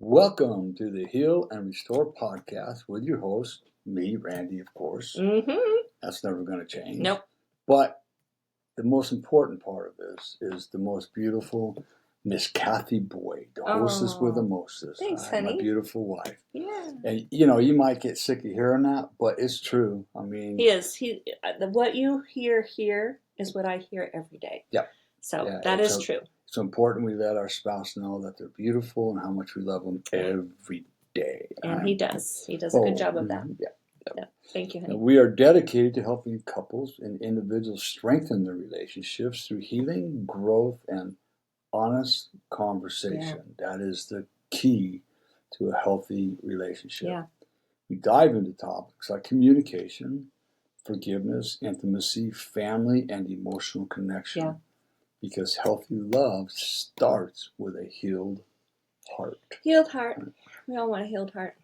Welcome to the Heal and Restore podcast with your host, me, Randy, of course. That's never going to change. Nope. But the most important part of this is the most beautiful Miss Cathy Boyd, the hostess with the mostest. Thanks, honey. My beautiful wife. Yeah. And you might get sick of hearing that, but it's true. I mean, He is. What you hear here is what I hear every day. Yep. So that is true. It's important we let our spouse know that they're beautiful and how much we love them every day. And he does. He does a good job of that. Yeah. Thank you, honey. We are dedicated to helping couples and individuals strengthen their relationships through healing, growth, and honest conversation. That is the key to a healthy relationship. Yeah. We dive into topics like communication, forgiveness, intimacy, family, and emotional connection. Yeah. Because healthy love starts with a healed heart. Healed heart. We all want a healed heart.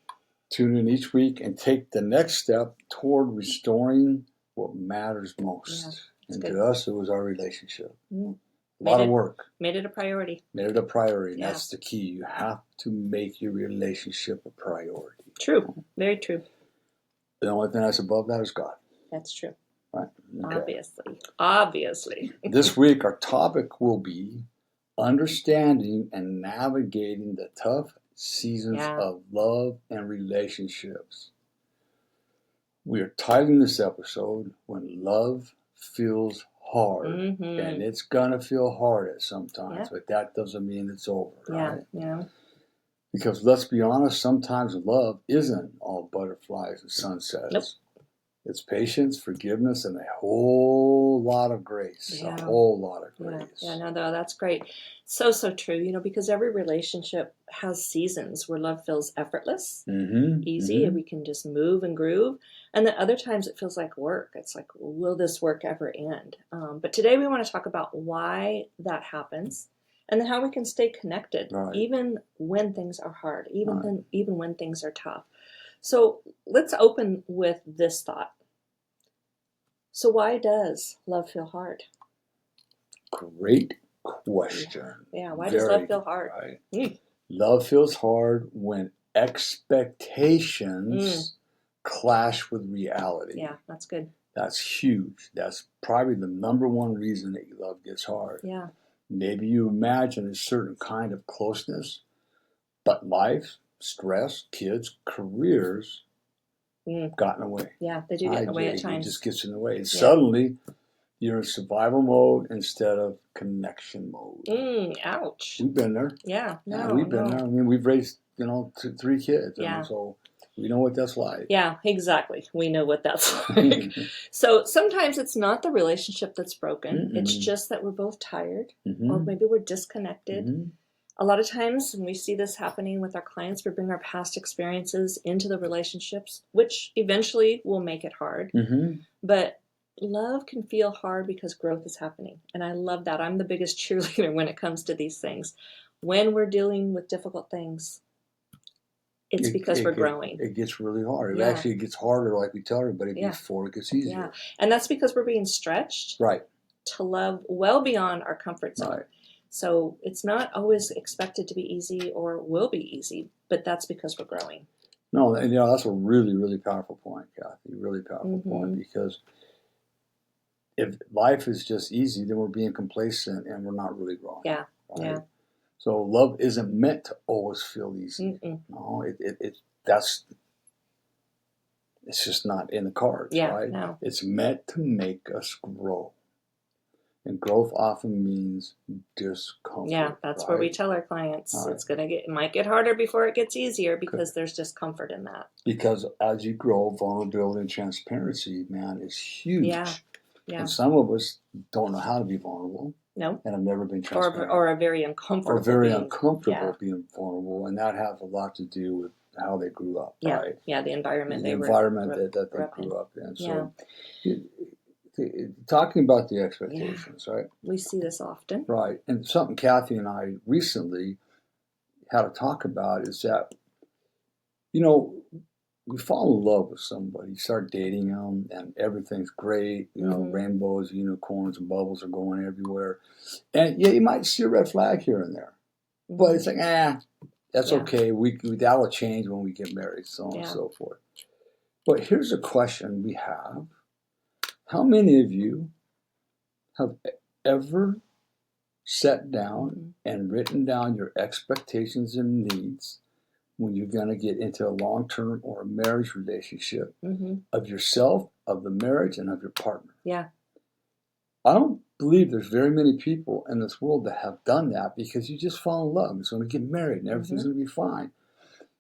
Tune in each week and take the next step toward restoring what matters most. Yeah, and good. To us, it was our relationship. Mm. A lot of work. Made it a priority. Made it a priority. Yeah. That's the key. You have to make your relationship a priority. True. Very true. The only thing that's above that is God. That's true. Right? Okay. Obviously. This week, our topic will be understanding and navigating the tough seasons of love and relationships. We are titling this episode, When Love Feels Hard. And it's going to feel hard at some times, but that doesn't mean it's over, right? Yeah. Because let's be honest, sometimes love isn't all butterflies and sunsets. Nope. It's patience, forgiveness, and a whole lot of grace. Yeah. A whole lot of grace. Yeah, no, that's great. So true. Because every relationship has seasons where love feels effortless, easy, and we can just move and groove. And then other times it feels like work. It's like, will this work ever end? But today we want to talk about why that happens and then how we can stay connected, even when things are hard, even when things are tough. So let's open with this thought. So why does love feel hard? Great question. Yeah. Why does love feel hard? Right. Love feels hard when expectations clash with reality. Yeah, that's good. That's huge. That's probably the number one reason that love gets hard. Yeah. Maybe you imagine a certain kind of closeness, but life, stress, kids, careers got in the way. Yeah, they do get in the way at times. It just gets in the way. And suddenly, you're in survival mode instead of connection mode. Ouch. We've been there. Yeah, we've been there. I mean, we've raised, 3 kids. Yeah. So we know what that's like. Yeah, exactly. We know what that's like. So sometimes it's not the relationship that's broken. It's just that we're both tired or maybe we're disconnected. A lot of times when we see this happening with our clients, we bring our past experiences into the relationships, which eventually will make it hard. But love can feel hard because growth is happening. And I love that. I'm the biggest cheerleader when it comes to these things. When we're dealing with difficult things, it's because we're growing. It gets really hard. It actually gets harder, like we tell everybody, before it gets easier. Yeah. And that's because we're being stretched to love well beyond our comfort zone. Right. So it's not always expected to be easy or will be easy, but that's because we're growing. No, and that's a really, really powerful point, Cathy. Really powerful point, because if life is just easy, then we're being complacent and we're not really growing. Yeah. Right? Yeah. So love isn't meant to always feel easy. No, it's just not in the cards, right? No. It's meant to make us grow. And growth often means discomfort. Yeah, that's where we tell our clients it might get harder before it gets easier because there's discomfort in that. Because as you grow, vulnerability and transparency, man, is huge. Yeah. And some of us don't know how to be vulnerable. No. And have never been transparent. Or are very uncomfortable. Uncomfortable being vulnerable. And that has a lot to do with how they grew up, right? Yeah, the environment that they grew up in. So talking about the expectations, right? We see this often. Right. And something Cathy and I recently had to talk about is that, we fall in love with somebody, you start dating them, and everything's great. Rainbows, unicorns, and bubbles are going everywhere. And you might see a red flag here and there. But it's like, That's okay. That will change when we get married, so on and so forth. But here's a question we have. How many of you have ever sat down and written down your expectations and needs when you're going to get into a long-term or a marriage relationship of yourself, of the marriage, and of your partner? Yeah. I don't believe there's very many people in this world that have done that, because you just fall in love. It's going to get married and everything's going to be fine.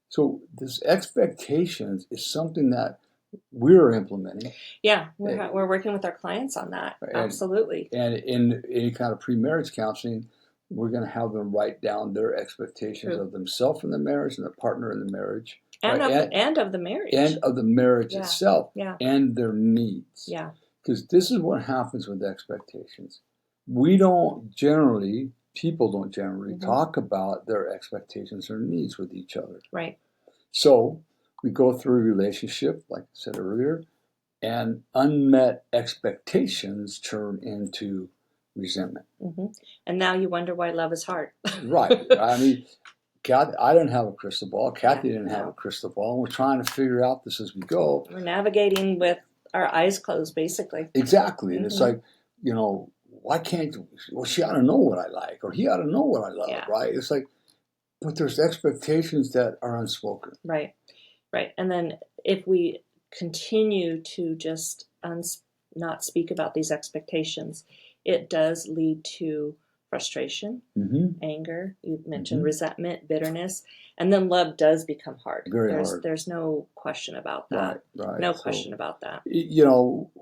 So this expectations is something that we're implementing. Yeah, we're working with our clients on that. Absolutely. And in any kind of pre-marriage counseling, we're going to have them write down their expectations of themselves in the marriage and their partner in the marriage. And, and of the marriage. And of the marriage itself. Yeah. And their needs. Yeah. Because this is what happens with expectations. People don't generally talk about their expectations or needs with each other. Right. So we go through a relationship, like I said earlier, and unmet expectations turn into resentment. And now you wonder why love is hard. Right. I mean, I didn't have a crystal ball. Kathy didn't have a crystal ball. We're trying to figure out this as we go. We're navigating with our eyes closed, basically. Exactly. And it's like, why can't, she ought to know what I like, or he ought to know what I love, right? It's like, but there's expectations that are unspoken. Right. Right. And then if we continue to just not speak about these expectations, it does lead to frustration, anger. You mentioned resentment, bitterness, and then love does become hard. Hard. There's no question about that. Right. No question about that.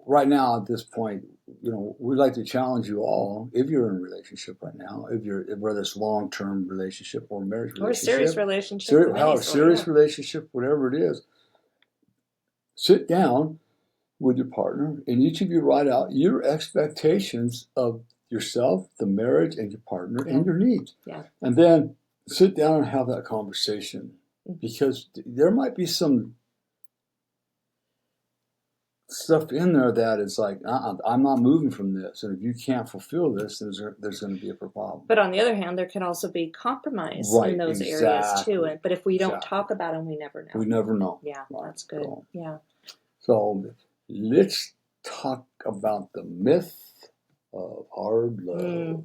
Right now at this point, we'd like to challenge you all, if you're in a relationship right now, whether it's long-term relationship or marriage relationship. Or a serious relationship. Serious relationship, whatever it is. Sit down with your partner, and each of you write out your expectations of yourself, the marriage, and your partner, and your needs. Yeah. And then sit down and have that conversation, because there might be some stuff in there that is like, I'm not moving from this, and if you can't fulfill this, there's going to be a problem. But on the other hand, there can also be compromise in those areas too. But if we don't talk about them, we never know. We never know. Yeah, that's good. So let's talk about the myth of hard love.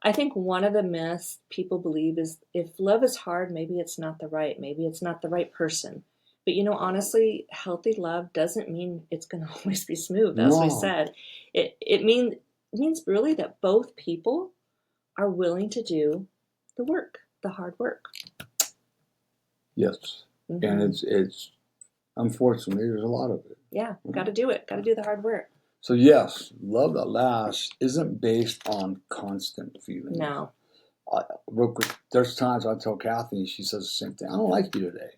I think one of the myths people believe is, if love is hard, maybe it's not the right person. But honestly, healthy love doesn't mean it's going to always be smooth, as we said. It means really that both people are willing to do the work, the hard work. Yes. And it's unfortunately, there's a lot of it. Yeah, got to do it. Got to do the hard work. So yes, love that lasts isn't based on constant feelings. No. There's times I tell Kathy, she says the same thing. I don't like you today.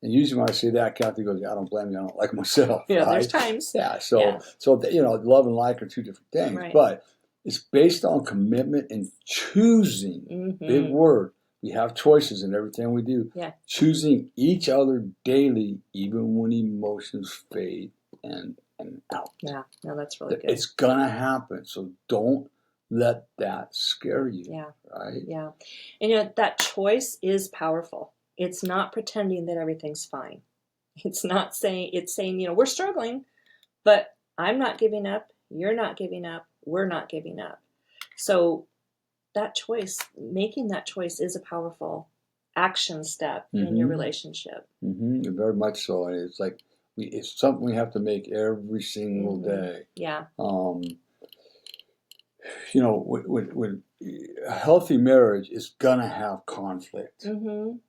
And usually when I say that, Kathy goes, I don't blame you. I don't like myself. Yeah, there's times. Yeah, so love and like are two different things. Right. But it's based on commitment and choosing. Big word. We have choices in everything we do. Yeah. Choosing each other daily, even when emotions fade and out. Yeah, no, that's really good. It's going to happen. So don't let that scare you. Yeah. Right? Yeah. And that choice is powerful. It's not pretending that everything's fine. It's saying, we're struggling, but I'm not giving up. You're not giving up. We're not giving up. So that choice, making that choice, is a powerful action step in your relationship. Very much so. And it's like, it's something we have to make every single day. Yeah. When a healthy marriage is gonna have conflict.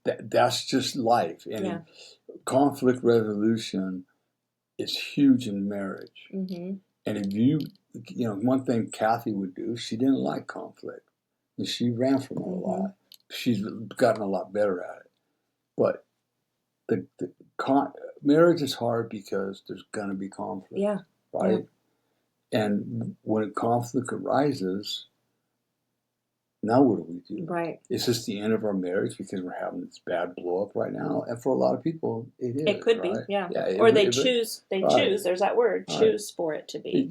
That's just life, and conflict resolution is huge in marriage. And if one thing Kathy would do, she didn't like conflict, and she ran from it a lot. She's gotten a lot better at it, but marriage is hard because there's gonna be conflict. Yeah. Right. Yeah. And when conflict arises, now what do we do? Right. Is this the end of our marriage because we're having this bad blow up right now? And for a lot of people, it is. It could be, yeah. Or they choose, there's that word, choose for it to be.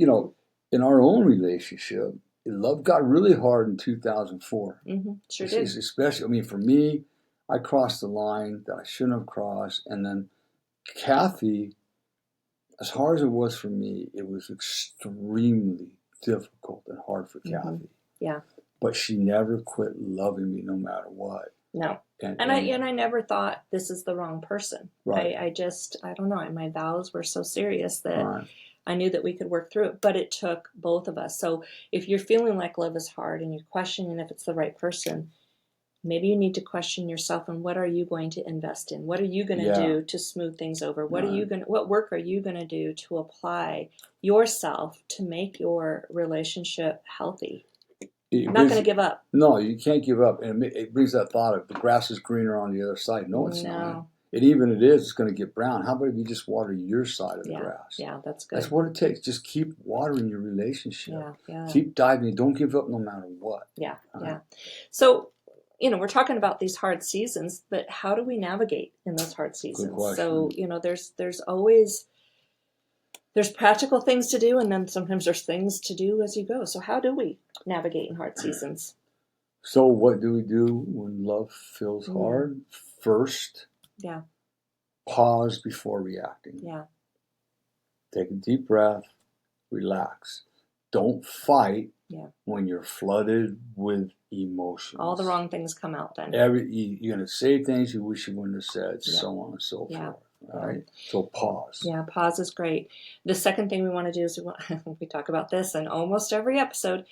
In our own relationship, love got really hard in 2004. Sure did. Especially, I mean, for me, I crossed the line that I shouldn't have crossed. And then Cathy, as hard as it was for me, it was extremely difficult and hard for Cathy. Yeah. But she never quit loving me no matter what. No. And I never thought this is the wrong person. Right. I don't know. My vows were so serious that I knew that we could work through it, but it took both of us. So if you're feeling like love is hard and you're questioning if it's the right person, maybe you need to question yourself and what are you going to invest in? What are you going to do to smooth things over? What work are you going to do to apply yourself to make your relationship healthy? You're not going to give up. No, you can't give up. And it brings that thought of the grass is greener on the other side. No, it's not. And even it is, it's going to get brown. How about if you just water your side of the grass? Yeah, that's good. That's what it takes. Just keep watering your relationship. Yeah. Keep diving. Don't give up no matter what. Yeah. So, we're talking about these hard seasons, but how do we navigate in those hard seasons? Good question. So, there's always... There's practical things to do, and then sometimes there's things to do as you go. So how do we navigate in hard seasons? So what do we do when love feels hard? First, pause before reacting. Yeah. Take a deep breath, relax. Don't fight when you're flooded with emotions. All the wrong things come out then. You're going to say things you wish you wouldn't have said, so on and so forth. Right? So pause. Yeah, pause is great. The second thing we want to do is we talk about this in almost every episode.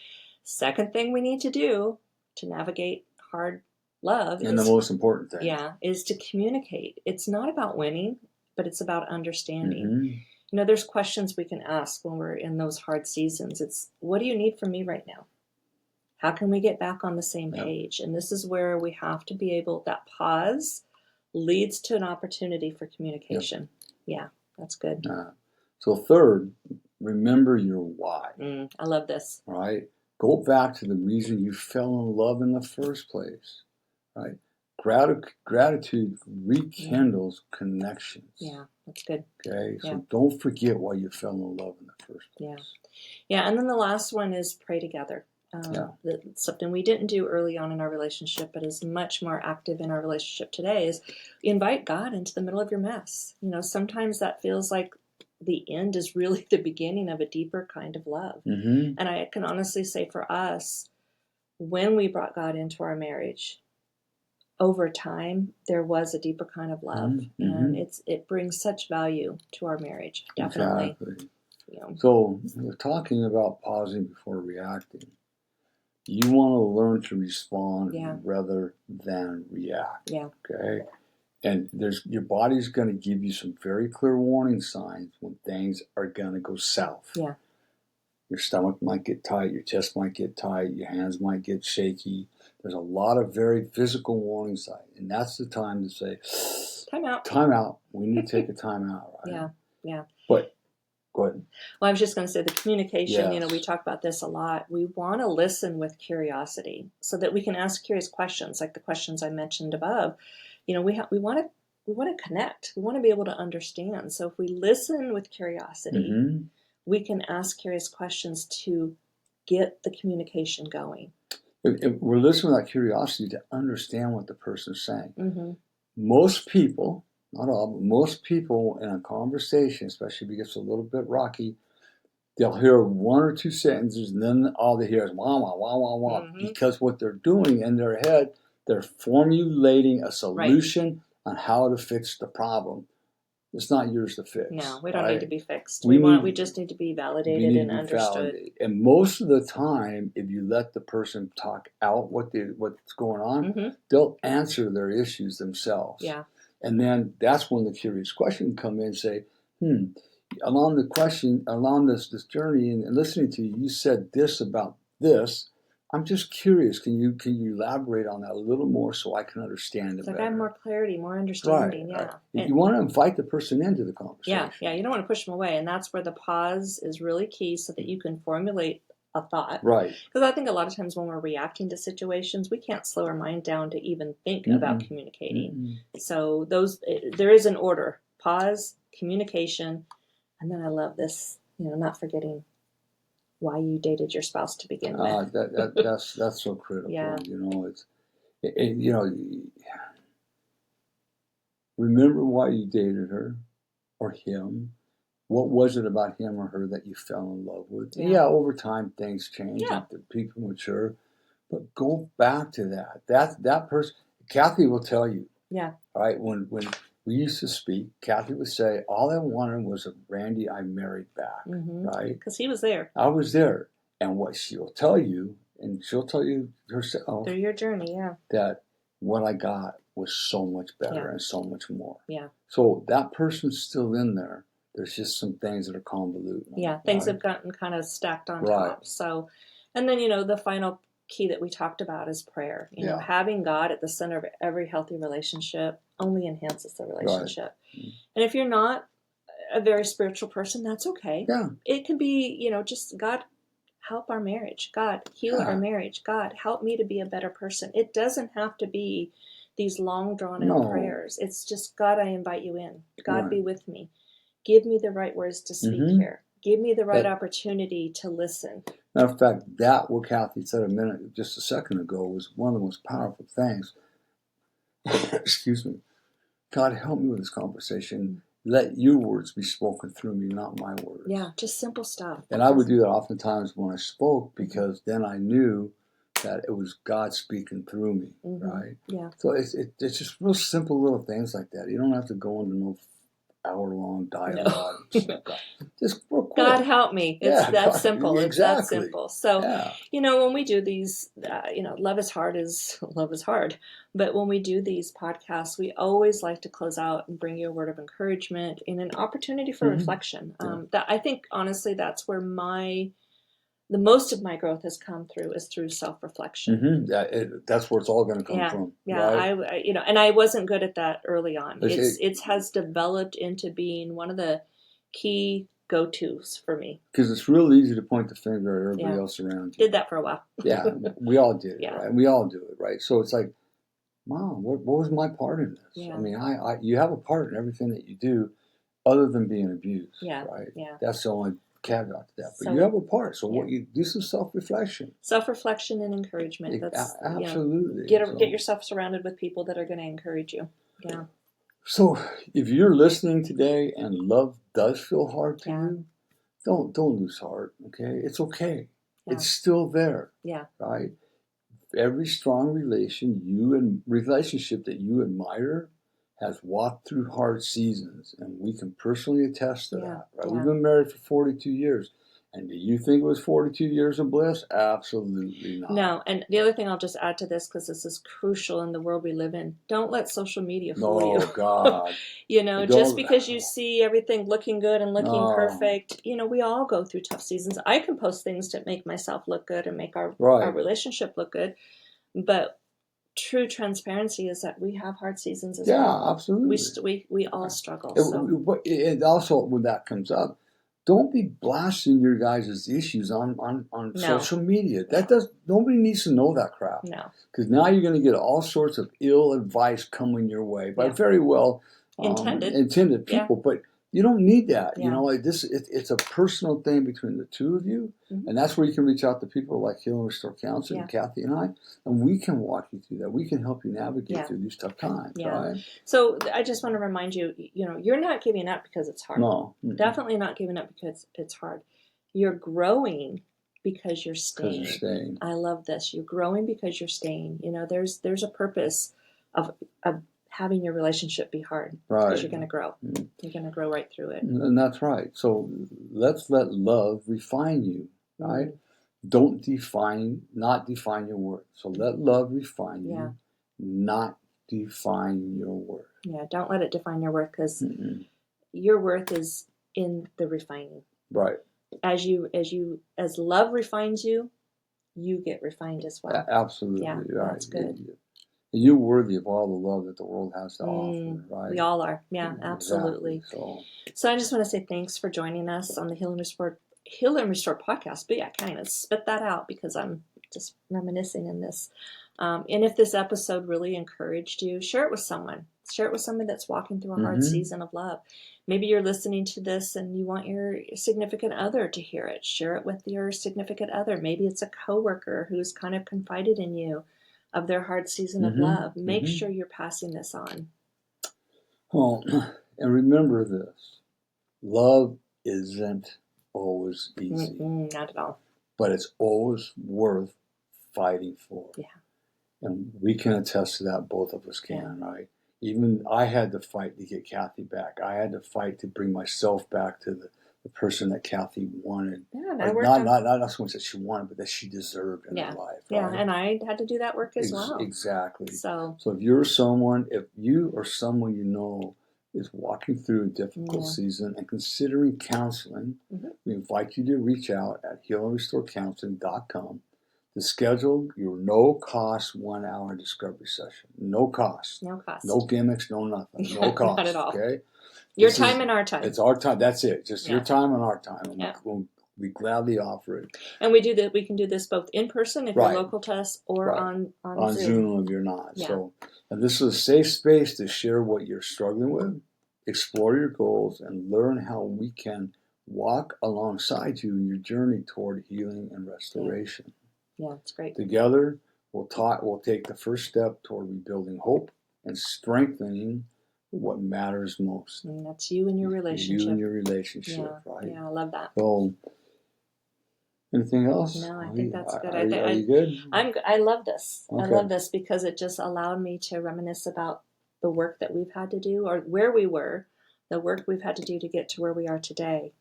Second thing we need to do to navigate hard love the most important thing. Is to communicate. It's not about winning, but it's about understanding. There's questions we can ask when we're in those hard seasons. It's, what do you need from me right now? How can we get back on the same page? And this is where we have to be able, that pause leads to an opportunity for communication. Yeah, that's good. So third, remember your why. I love this. Right? Go back to the reason you fell in love in the first place. Right? Gratitude rekindles connections. Yeah, that's good. Okay? So don't forget why you fell in love in the first place. Yeah, and then the last one is pray together. Something we didn't do early on in our relationship, but is much more active in our relationship today, is invite God into the middle of your mess. Sometimes that feels like the end is really the beginning of a deeper kind of love. And I can honestly say for us, when we brought God into our marriage, over time, there was a deeper kind of love. And it brings such value to our marriage, definitely. Exactly. So we're talking about pausing before reacting. You want to learn to respond rather than react. Okay? And your body's going to give you some very clear warning signs when things are going to go south. Your stomach might get tight, your chest might get tight, your hands might get shaky. There's a lot of very physical warning signs. And that's the time to say, time out. We need to take a time out, right? Yeah. But go ahead. Well, I was just going to say the communication, we talk about this a lot. We want to listen with curiosity so that we can ask curious questions, like the questions I mentioned above. We want to connect. We want to be able to understand. So if we listen with curiosity, we can ask curious questions to get the communication going. If we're listening with that curiosity to understand what the person's saying. Most people, not all, but most people in a conversation, especially if it gets a little bit rocky, they'll hear one or two sentences and then all they hear is wah, wah, wah, wah, wah. Because what they're doing in their head, they're formulating a solution on how to fix the problem. It's not yours to fix. No, we don't need to be fixed. We just need to be validated and understood. And most of the time, if you let the person talk out what's going on, they'll answer their issues themselves. And then that's when the curious question come in and say, along this journey and listening to you, you said this about this. I'm just curious. Can you elaborate on that a little more so I can understand it better? I have more clarity, more understanding. Right. You want to invite the person into the conversation. Yeah. You don't want to push them away, and that's where the pause is really key, so that you can formulate a thought. Right. Because I think a lot of times when we're reacting to situations, we can't slow our mind down to even think about communicating. So there is an order: pause, communication, and then I love this. Not forgetting why you dated your spouse to begin with. That's so critical. Yeah. Remember why you dated her or him. What was it about him or her that you fell in love with? Yeah, over time things change and people mature. But go back to that. That person, Cathy will tell you. Yeah. Right? When we used to speak, Cathy would say, all I wanted was a Randy I married back. Mm-hmm. Right? Because he was there. I was there. And what she'll tell you, and she'll tell you herself. Through your journey, that what I got was so much better and so much more. Yeah. So that person's still in there. There's just some things that are convoluted. Yeah, things have gotten kind of stacked on top. So, and then, the final key that we talked about is prayer. Having God at the center of every healthy relationship only enhances the relationship. Right. And if you're not a very spiritual person, that's okay. Yeah. It can be, just God, help our marriage. God, heal our marriage. God, help me to be a better person. It doesn't have to be these long drawn out prayers. It's just, God, I invite you in. God, be with me. Give me the right words to speak here. Give me the right opportunity to listen. Matter of fact, that what Cathy said just a second ago was one of the most powerful things. Excuse me. God, help me with this conversation. Let your words be spoken through me, not my words. Yeah, just simple stuff. And I would do that oftentimes when I spoke, because then I knew that it was God speaking through me, right? Yeah. So it's just real simple little things like that. You don't have to go into no hour-long dialogue. No. Just real quick. God help me. It's that simple. Exactly. It's that simple. So, when we do these, love is hard. But when we do these podcasts, we always like to close out and bring you a word of encouragement and an opportunity for reflection. That I think, honestly, that's where the most of my growth has come through is through self-reflection. That's where it's all going to come from. Yeah, right? And I wasn't good at that early on. It has developed into being one of the key go-tos for me. Because it's real easy to point the finger at everybody else around you. Did that for a while. Yeah, we all did it, right? We all do it, right? So it's like, Mom, what was my part in this? Yeah. I mean, you have a part in everything that you do, other than being abused, right? Yeah. That's the only caveat to that. But you have a part, so what you do some self-reflection. Self-reflection and encouragement. That's absolutely. Get yourself surrounded with people that are going to encourage you. Yeah. So if you're listening today and love does feel hard to you, don't lose heart. Okay, it's okay. Yeah. It's still there. Yeah. Right. Every strong relationship that you admire has walked through hard seasons, and we can personally attest to that. Right? We've been married for 42 years. And do you think it was 42 years of bliss? Absolutely not. No, and the other thing I'll just add to this, because this is crucial in the world we live in, don't let social media fool you. Oh, God. Just because you see everything looking good and looking perfect, we all go through tough seasons. I can post things to make myself look good and make our relationship look good. But true transparency is that we have hard seasons as well. Yeah, absolutely. We all struggle. And also, when that comes up, don't be blasting your guys' issues on social media. Nobody needs to know that crap. No. Because now you're going to get all sorts of ill advice coming your way by very well intended people. But you don't need that. Yeah. It's a personal thing between the two of you. Mm-hmm. And that's where you can reach out to people like Heal and Restore Counseling, Cathy and I, and we can walk you through that. We can help you navigate through these tough times. Yeah. Right? So I just want to remind you, you're not giving up because it's hard. No. Mm-hmm. Definitely not giving up because it's hard. You're growing because you're staying. I love this. You're growing because you're staying. There's a purpose of having your relationship be hard, because you're going to grow. Mm-hmm. You're going to grow right through it. And that's right. So let's let love refine you, right? Mm-hmm. Don't not define your worth. So let love refine you, not define your worth. Yeah, don't let it define your worth, because your worth is in the refining. Right. As love refines you, you get refined as well. Absolutely. Yeah, right. That's good. You're worthy of all the love that the world has to offer, right? We all are. Yeah, absolutely. Exactly. So I just want to say thanks for joining us on the Heal and Restore podcast. But I can't even spit that out because I'm just reminiscing in this. And if this episode really encouraged you, share it with someone. Share it with someone that's walking through a hard season of love. Maybe you're listening to this and you want your significant other to hear it. Share it with your significant other. Maybe it's a coworker who's kind of confided in you of their hard season of love. Make sure you're passing this on. Well, and remember this. Love isn't always easy. Not at all. But it's always worth fighting for. Yeah. And we can attest to that. Both of us can, right? Even I had to fight to get Cathy back. I had to fight to bring myself back to the person that Cathy wanted. Yeah, not so much that she wanted, but that she deserved in her life. Right? Yeah, and I had to do that work as well. Exactly. So if you or someone you know is walking through a difficult season and considering counseling, we invite you to reach out at healingrestorecounseling.com to schedule your no-cost 1-hour discovery session. No cost. No cost. No gimmicks, no nothing. No cost. Not at all. Okay? Your time and our time. It's our time. That's it. Just your time and our time. And we gladly offer it. And we can do this both in person if you're local to us or on Zoom if you're not. Yeah. So, and this is a safe space to share what you're struggling with, explore your goals, and learn how we can walk alongside you in your journey toward healing and restoration. Yeah, it's great. Together, we'll take the first step toward rebuilding hope and strengthening what matters most. And that's you and your relationship. You and your relationship, right? Yeah, I love that. So, anything else? No, I think that's good. Are you good? I love this. Okay. I love this because it just allowed me to reminisce about the work that we've had to do, or where we were, the work we've had to do to get to where we are today,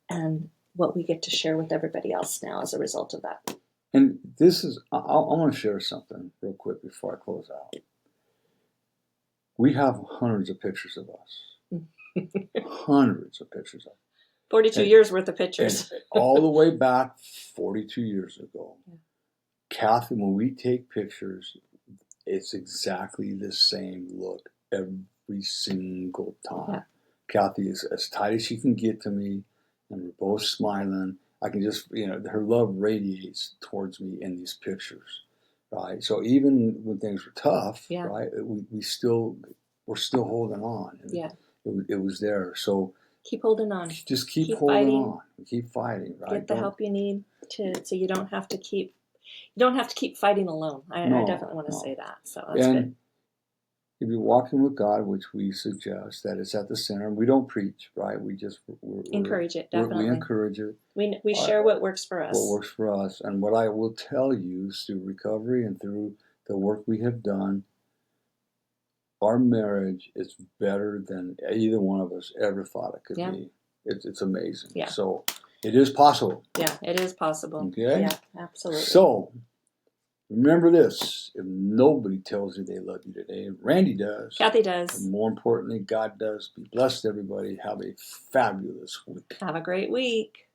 and what we get to share with everybody else now as a result of that. And this is, I want to share something real quick before I close out. We have hundreds of pictures of us. Hundreds of pictures of us. 42 years worth of pictures. All the way back 42 years ago. Yeah. Cathy, when we take pictures, it's exactly the same look every single time. Yeah. Cathy is as tight as she can get to me, and we're both smiling. I can just, her love radiates towards me in these pictures, right? So even when things were tough, right, we're still holding on. And it was there. So keep holding on. Just keep holding fighting. On. Keep fighting, right? Get the help you need so you don't have to keep fighting alone. I definitely want to say that. So that's good. If you're walking with God, which we suggest, that it's at the center. We don't preach, right? We just encourage it. Definitely, we encourage it. We share what works for us. What works for us, and what I will tell you is through recovery and through the work we have done, our marriage is better than either one of us ever thought it could be. It's amazing. Yeah. So it is possible. Yeah, it is possible. Okay. Yeah, absolutely. So. Remember this, if nobody tells you they love you today, Randy does. Cathy does. And more importantly, God does. Be blessed, everybody. Have a fabulous week. Have a great week.